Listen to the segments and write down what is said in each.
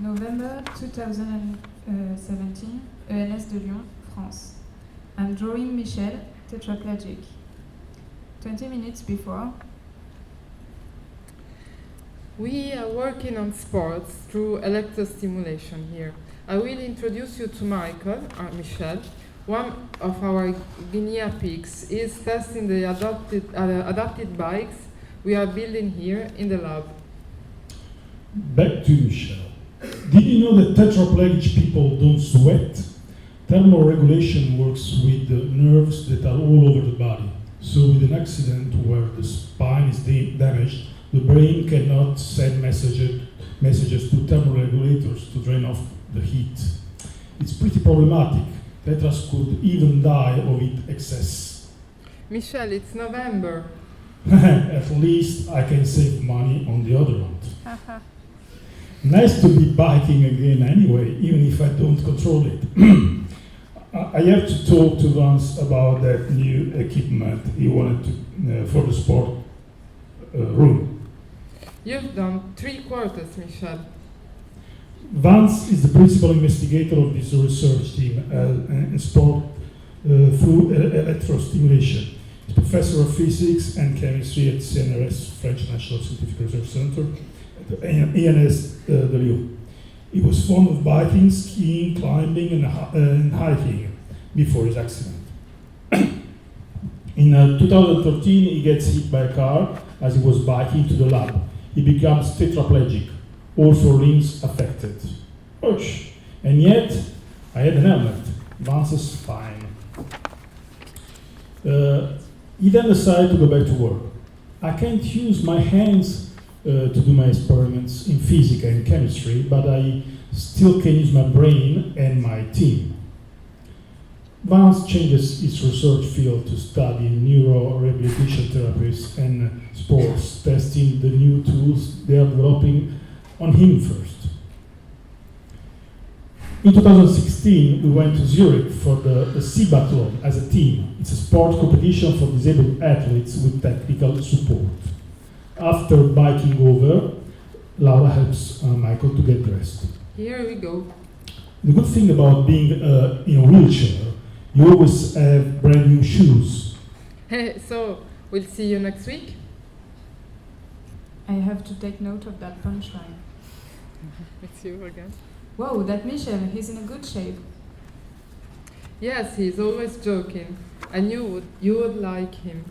November 2017, ENS de Lyon, France. I'm drawing Michel, tetraplegic. 20 minutes before. We are working on sports through electrostimulation here. I will introduce you to Michel, one of our guinea pigs. He is testing the adapted bikes we are building here in the lab. Back to Michel. Did you know that tetraplegic people don't sweat? Thermoregulation works with the nerves that are all over the body. So with an accident where the spine is damaged, the brain cannot send messages to thermoregulators to drain off the heat. It's pretty problematic. Tetras could even die of heat excess. Michel, it's November. At least I can save money on the other hand. Nice to be biking again anyway, even if I don't control it. I have to talk to Vance about that new equipment he wanted to, for the sport room. You've done 3/4, Michel. Vance is the principal investigator of this research team in sport through electrostimulation. He's professor of physics and chemistry at CNRS, French National Scientific Research Center, at the ENS de Lyon. He was fond of biking, skiing, climbing, and hiking before his accident. In 2013, he gets hit by a car as he was biking to the lab. He becomes tetraplegic, all four limbs affected. Ouch! And yet, I had an helmet. Vance is fine. He then decided to go back to work. I can't use my hands to do my experiments in physics and chemistry, but I still can use my brain and my team. Vance changes its research field to study neurorehabilitation therapies and sports, testing the new tools they are developing on him first. In 2016, we went to Zurich for the Cibathlon as a team. It's a sport competition for disabled athletes with technical support. After biking over, Laura helps Michael to get dressed. Here we go. The good thing about being in a wheelchair, you always have brand new shoes. So, we'll see you next week? I have to take note of that punchline. It's you again. Whoa, that Michel, he's in a good shape. Yes, he's always joking. I knew you would like him.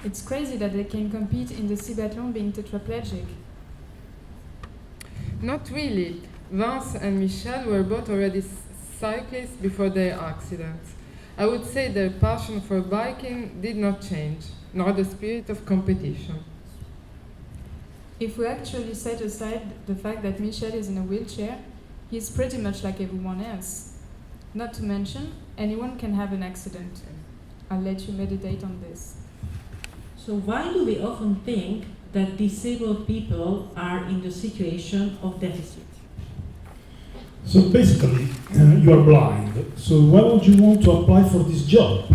It's crazy that they can compete in the Cibathlon being tetraplegic. Not really. Vance and Michel were both already cyclists before their accidents. I would say their passion for biking did not change, nor the spirit of competition. If we actually set aside the fact that Michel is in a wheelchair, he's pretty much like everyone else. Not to mention, anyone can have an accident. I'll let you meditate on this. So why do we often think that disabled people are in the situation of deficit? So basically, you are blind. So why would you want to apply for this job?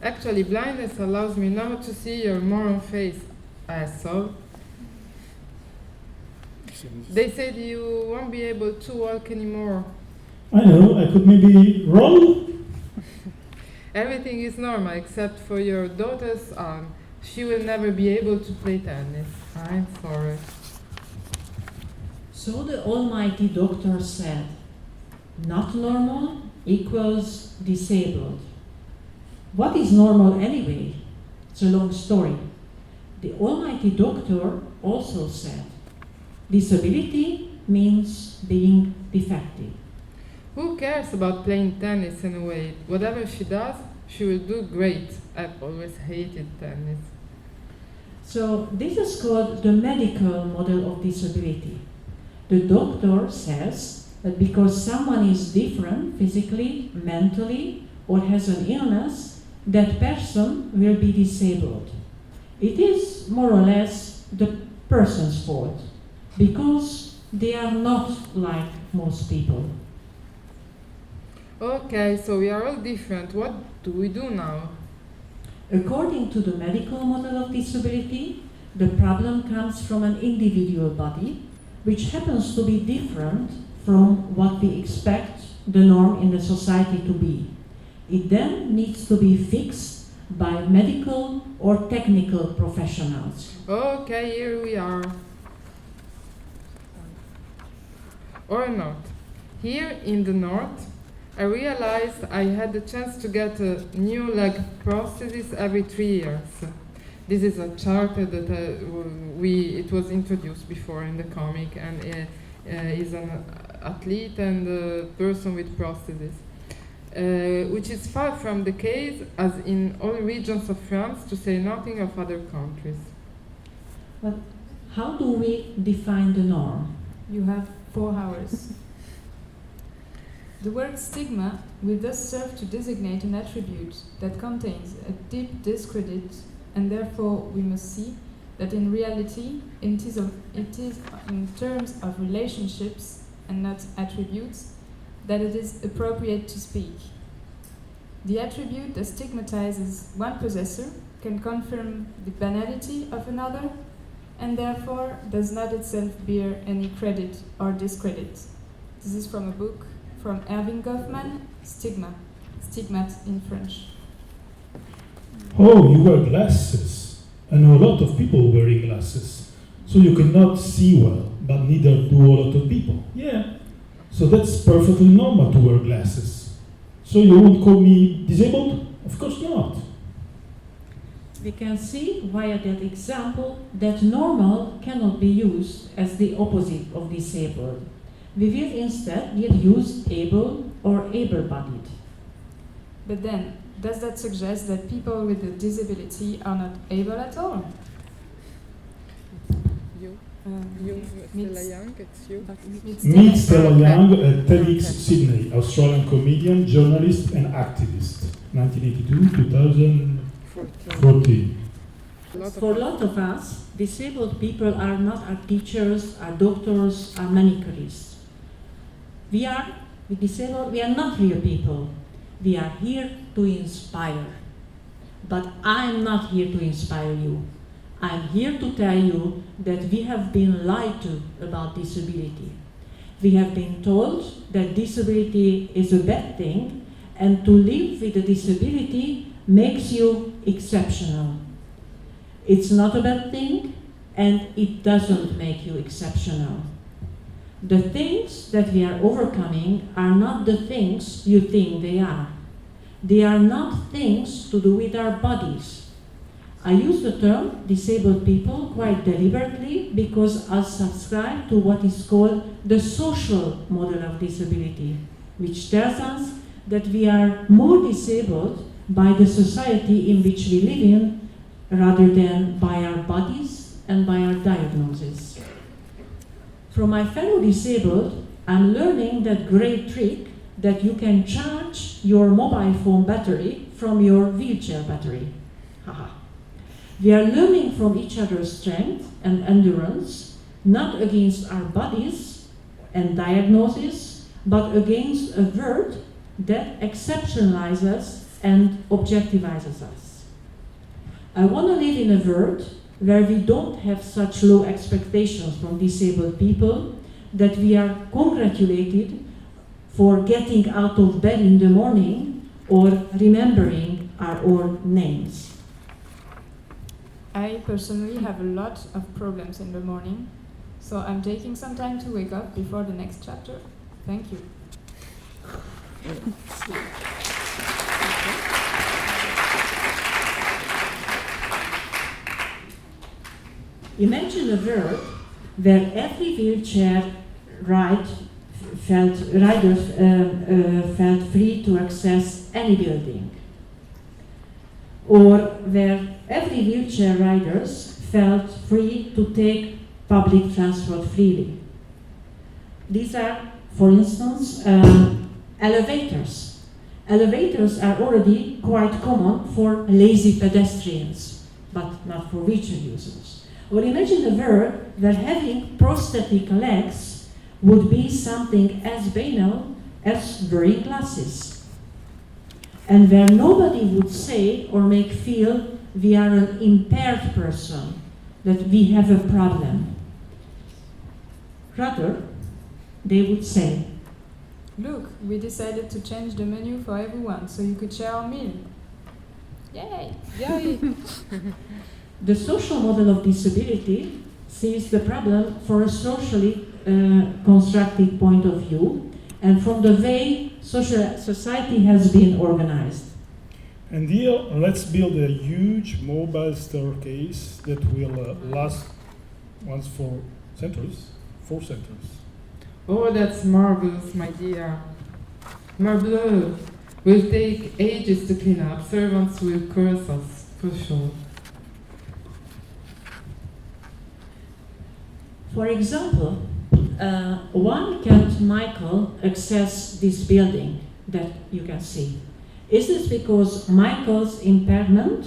Actually, blindness allows me now to see your moron face, asshole. They said you won't be able to walk anymore. I know, I could maybe roll. Everything is normal except for your daughter's arm. She will never be able to play tennis. I'm sorry. So the almighty doctor said, not normal equals disabled. What is normal anyway? It's a long story. The almighty doctor also said, disability means being defective. Who cares about playing tennis anyway? Whatever she does, she will do great. I've always hated tennis. So this is called the medical model of disability. The doctor says that because someone is different physically, mentally, or has an illness, that person will be disabled. It is more or less the person's fault, because they are not like most people. Okay, so we are all different. What do we do now? According to the medical model of disability, The problem comes from an individual body, which happens to be different from what we expect the norm in the society to be. It then needs to be fixed by medical or technical professionals. Okay, here we are. Or not. Here in the north, I realized I had the chance to get a new leg prosthesis every 3 years. This is a charter that it was introduced before in the comic, and is an athlete and a person with prosthesis, which is far from the case as in all regions of France, to say nothing of other countries. But how do we define the norm? You have 4 hours. The word stigma will thus serve to designate an attribute that contains a deep discredit, and therefore we must see that in reality it is in terms of relationships and not attributes that it is appropriate to speak. The attribute that stigmatizes one possessor can confirm the banality of another, and therefore does not itself bear any credit or discredit. This is from a book from Erving Goffman, Stigma, Stigmat in French. Oh, you wear glasses. I know a lot of people wearing glasses. So you cannot see well, but neither do a lot of people. Yeah. So that's perfectly normal to wear glasses. So you won't call me disabled? Of course not. We can see via that example that normal cannot be used as the opposite of disabled. We will instead use able or able-bodied. But then, does that suggest that people with a disability are not able at all? You, Stella Young, it's you. Meet Stella Young at TEDx Sydney, Australian comedian, journalist and activist, 1982-2014. For a lot of us, disabled people are not our teachers, our doctors, our manicurists. We are not real people. We are here to inspire. But I'm not here to inspire you. I'm here to tell you that we have been lied to about disability. We have been told that disability is a bad thing, and to live with a disability makes you exceptional. It's not a bad thing, and it doesn't make you exceptional. The things that we are overcoming are not the things you think they are. They are not things to do with our bodies. I use the term disabled people quite deliberately because I subscribe to what is called the social model of disability, which tells us that we are more disabled by the society in which we live in rather than by our bodies and by our diagnosis. From my fellow disabled, I'm learning that great trick that you can charge your mobile phone battery from your wheelchair battery. Haha. We are learning from each other's strength and endurance, not against our bodies and diagnosis, but against a world that exceptionalizes and objectivizes us. I want to live in a world where we don't have such low expectations from disabled people, that we are congratulated for getting out of bed in the morning or remembering our own names. I personally have a lot of problems in the morning, so I'm taking some time to wake up before the next chapter. Thank you. Imagine a world where every wheelchair rider felt free to access any building, or where every wheelchair rider felt free to take public transport freely. These are, for instance, elevators. Elevators are already quite common for lazy pedestrians, but not for wheelchair users. Or imagine a world where having prosthetic legs would be something as banal as wearing glasses, and where nobody would say or make feel we are an impaired person, that we have a problem. Rather, they would say, Look, we decided to change the menu for everyone so you could share our meal. Yay! Yay! the social model of disability sees the problem from a socially constructed point of view and from the way society has been organized. And here, let's build a huge mobile staircase that will last once for centuries. Oh, that's marvelous, my dear. Marvelous. Will take ages to clean up. Servants will curse us, for sure. For example, why can't Michael access this building that you can see? Is this because Michael's impairment?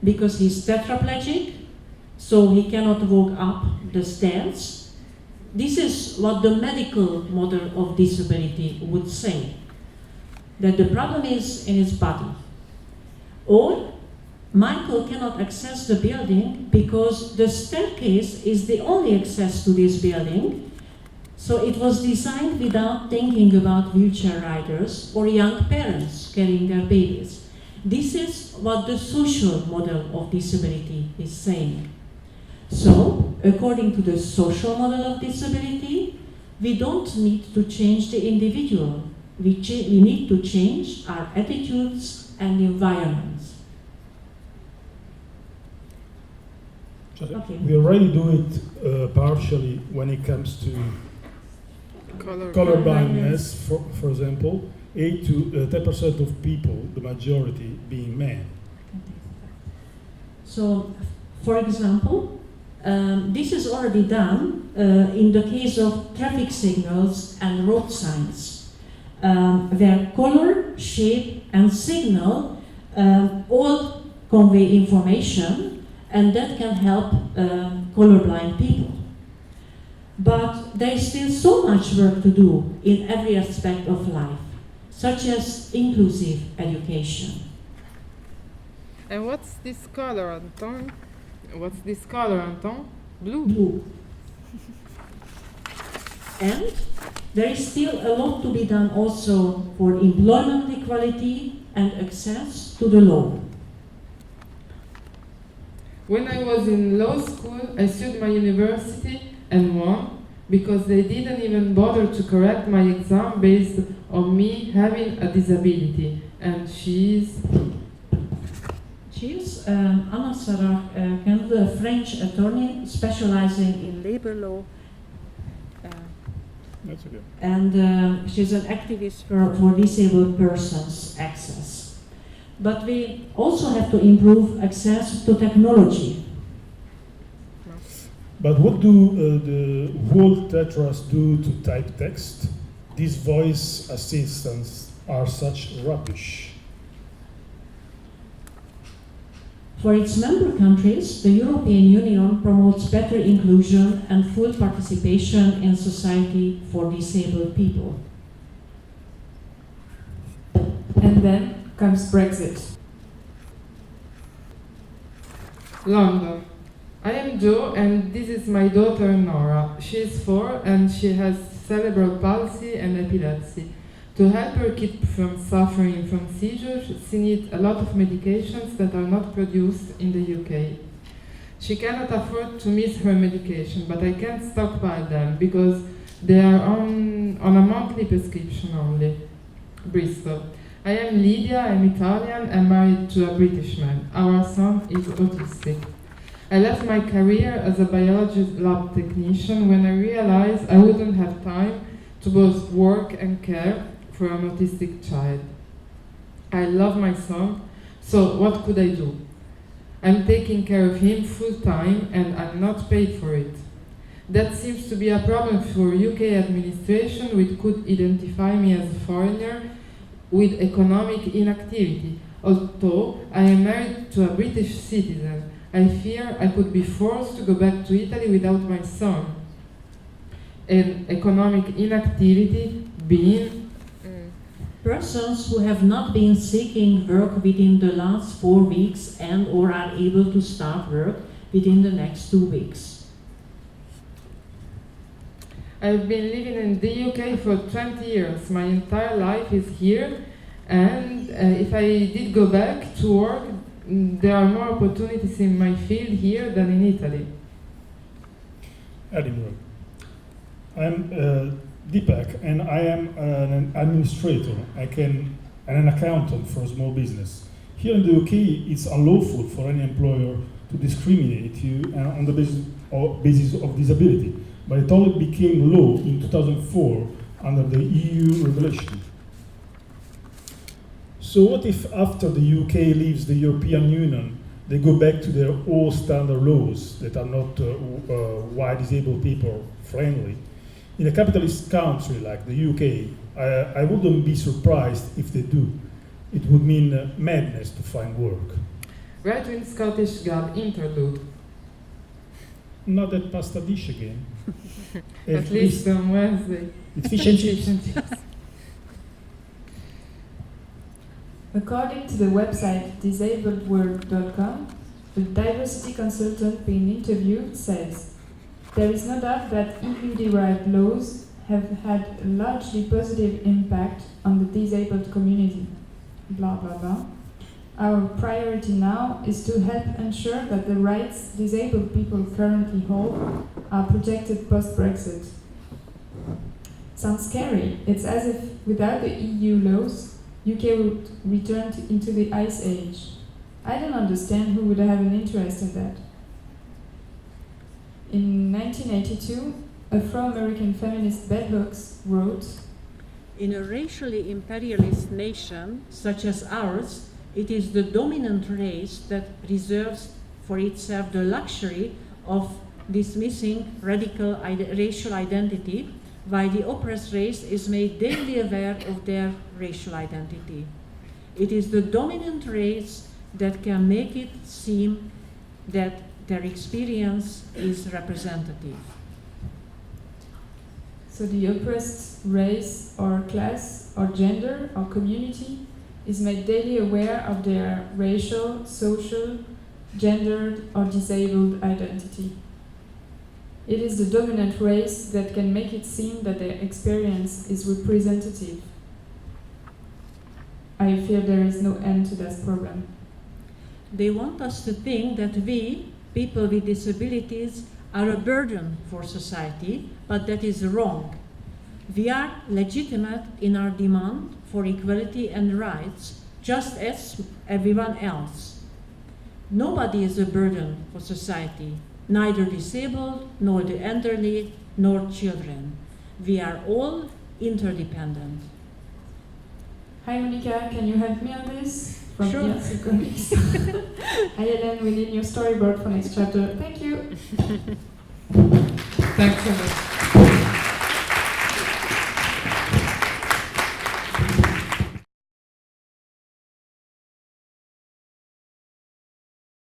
Because he's tetraplegic, so he cannot walk up the stairs? This is what the medical model of disability would say, that the problem is in his body. Or Michael cannot access the building because the staircase is the only access to this building, so it was designed without thinking about wheelchair riders or young parents carrying their babies. This is what the social model of disability is saying. So, according to the social model of disability, we don't need to change the individual. We need to change our attitudes and environments. Okay. We already do it partially when it comes to color blindness, for example, 8 to 10% of people, the majority being men. So, for example, this is already done in the case of traffic signals and road signs, where color, shape, and signal all convey information, and that can help colorblind people. But there is still so much work to do in every aspect of life, such as inclusive education. And what's this color, Anton? What's this color, Anton? Blue. Blue. And there is still a lot to be done also for employment equality and access to the law. When I was in law school, I sued my university and won because they didn't even bother to correct my exam based on me having a disability. And she's Anna Sarah Kendall, a French attorney specializing in labor law. That's okay. And she's an activist for disabled persons' access. But we also have to improve access to technology. But what do the whole tetras do to type text? These voice assistants are such rubbish. For its member countries, the European Union promotes better inclusion and full participation in society for disabled people. And then comes Brexit. London. I am Joe and this is my daughter Nora. She is 4 and she has cerebral palsy and epilepsy. To help her keep from suffering from seizures, she needs a lot of medications that are not produced in the UK. She cannot afford to miss her medication, but I can't stockpile them because they are on a monthly prescription only. Bristol. I am Lydia, I'm Italian and married to a British man. Our son is autistic. I left my career as a biology lab technician when I realized I wouldn't have time to both work and care for an autistic child. I love my son, so what could I do? I'm taking care of him full time and I'm not paid for it. That seems to be a problem for UK administration, which could identify me as a foreigner with economic inactivity. Although I am married to a British citizen, I fear I could be forced to go back to Italy without my son. And economic inactivity being Persons who have not been seeking work within the last 4 weeks and or are able to start work within the next 2 weeks. I've been living in the UK for 20 years. My entire life is here, and if I did go back to work, there are more opportunities in my field here than in Italy. Edinburgh. I'm Deepak, and I am an administrator. And an accountant for a small business. Here in the UK, it's unlawful for any employer to discriminate you on the basis of disability, but it only became law in 2004 under the EU regulation. So what if after the UK leaves the European Union, they go back to their old standard laws that are not why disabled people friendly? In a capitalist country like the UK, I wouldn't be surprised if they do. It would mean madness to find work. Right-wing Scottish Guard interlude. Not that pasta dish again. At least on Wednesday. It's fish and chips. According to the website disabledwork.com, the diversity consultant being interviewed says, "There is no doubt that EU-derived laws have had a largely positive impact on the disabled community. Blah, blah, blah. Our priority now is to help ensure that the rights disabled people currently hold are protected post-Brexit." Sounds scary. It's as if without the EU laws, UK would return into the Ice Age. I don't understand who would have an interest in that. In 1982, Afro-American feminist Bell Hooks wrote, In a racially imperialist nation such as ours, it is the dominant race that reserves for itself the luxury of dismissing radical racial identity, while the oppressed race is made daily aware of their racial identity. It is the dominant race that can make it seem that their experience is representative. so the oppressed race or class or gender or community is made daily aware of their racial, social, gendered or disabled identity. It is the dominant race that can make it seem that their experience is representative. I fear there is no end to this problem. They want us to think that we, people with disabilities, are a burden for society, but that is wrong. We are legitimate in our demand for equality and rights, just as everyone else. Nobody is a burden for society, neither disabled, nor the elderly, nor children. We are all interdependent. Hi Monika, can you help me on this? From Sure. ERCcOMICS. Hi Hélène, we need your storyboard for next chapter. Thank you. Thanks so much.